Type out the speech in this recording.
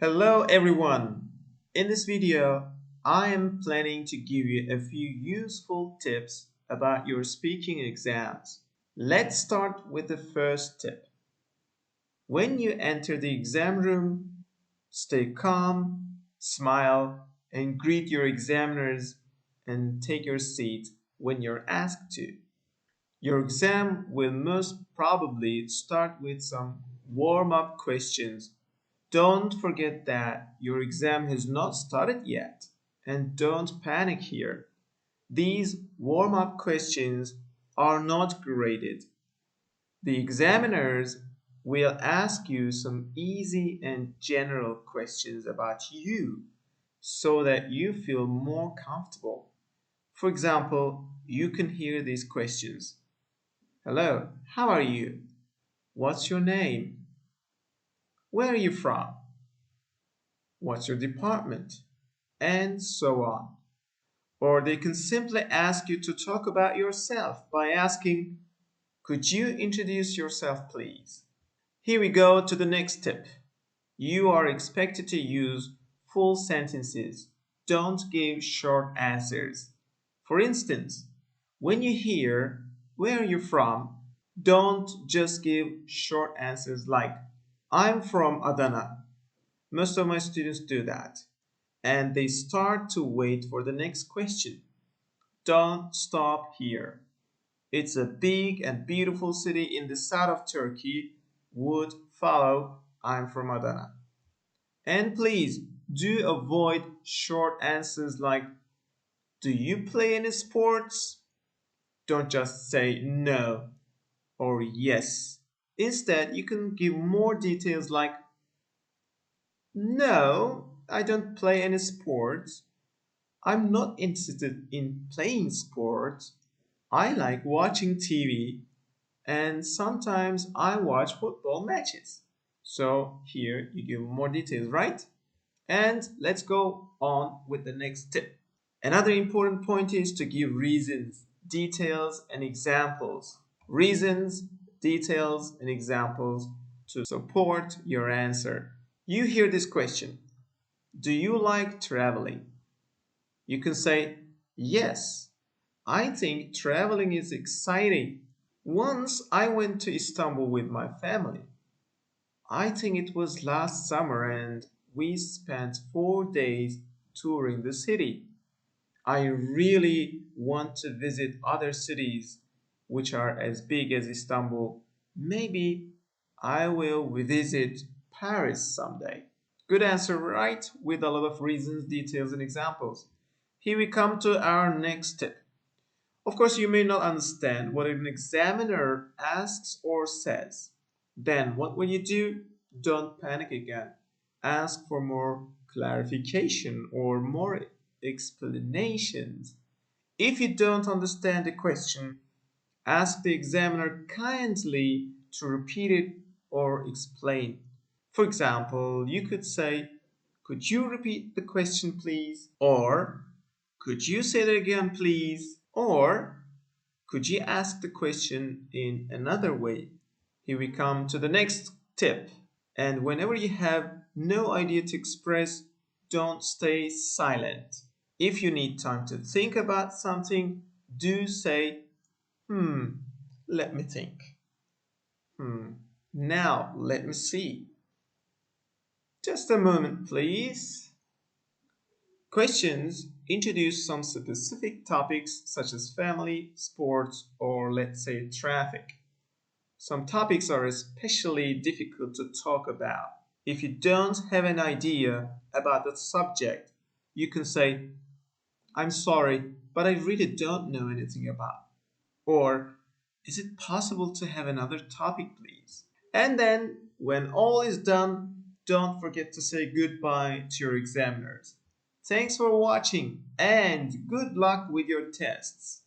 Hello everyone! In this video, I am planning to give you a few useful tips about your speaking exams. Let's start with the first tip. When you enter the exam room, stay calm, smile, and greet your examiners and take your seat when you're asked to. Your exam will most probably start with some warm-up questions. Don't forget that your exam has not started yet, and don't panic here. These warm-up questions are not graded. The examiners will ask you some easy and general questions about you so that you feel more comfortable. For example, you can hear these questions. Hello, how are you? What's your name? Where are you from? What's your department? And so on. Or they can simply ask you to talk about yourself by asking, could you introduce yourself, please? Here we go to the next tip. You are expected to use full sentences. Don't give short answers. For instance, when you hear, where are you from? Don't just give short answers like, I'm from Adana. Most of my students do that, and they start to wait for the next question. Don't stop here. It's a big and beautiful city in the south of Turkey. Would follow, I'm from Adana. And please do avoid short answers like, do you play any sports? Don't just say no or yes. Instead, you can give more details like, no, I don't play any sports. I'm not interested in playing sports. I like watching TV and sometimes I watch football matches. So here you give more details, right? And let's go on with the next tip. Another important point is to give reasons, details, and examples. Reasons, details, and examples to support your answer. You hear this question, do you like traveling? You can say, yes, I think traveling is exciting. Once I went to Istanbul with my family. I think it was last summer and we spent 4 days touring the city. I really want to visit other cities which are as big as Istanbul. Maybe I will visit Paris someday. Good answer, right? With a lot of reasons, details, and examples. Here we come to our next tip. Of course, you may not understand what an examiner asks or says. Then what will you do? Don't panic again. Ask for more clarification or more explanations. If you don't understand the question, ask the examiner kindly to repeat it or explain. For example, you could say, could you repeat the question, please? Or, could you say that again, please? Or, could you ask the question in another way? Here we come to the next tip. And whenever you have no idea to express, don't stay silent. If you need time to think about something, do say, let me think. Now let me see. Just a moment, please. Questions introduce some specific topics such as family, sports, or let's say traffic. Some topics are especially difficult to talk about. If you don't have an idea about the subject, you can say, I'm sorry, but I really don't know anything about. Or, is it possible to have another topic, please? And then, when all is done, don't forget to say goodbye to your examiners. Thanks for watching and good luck with your tests.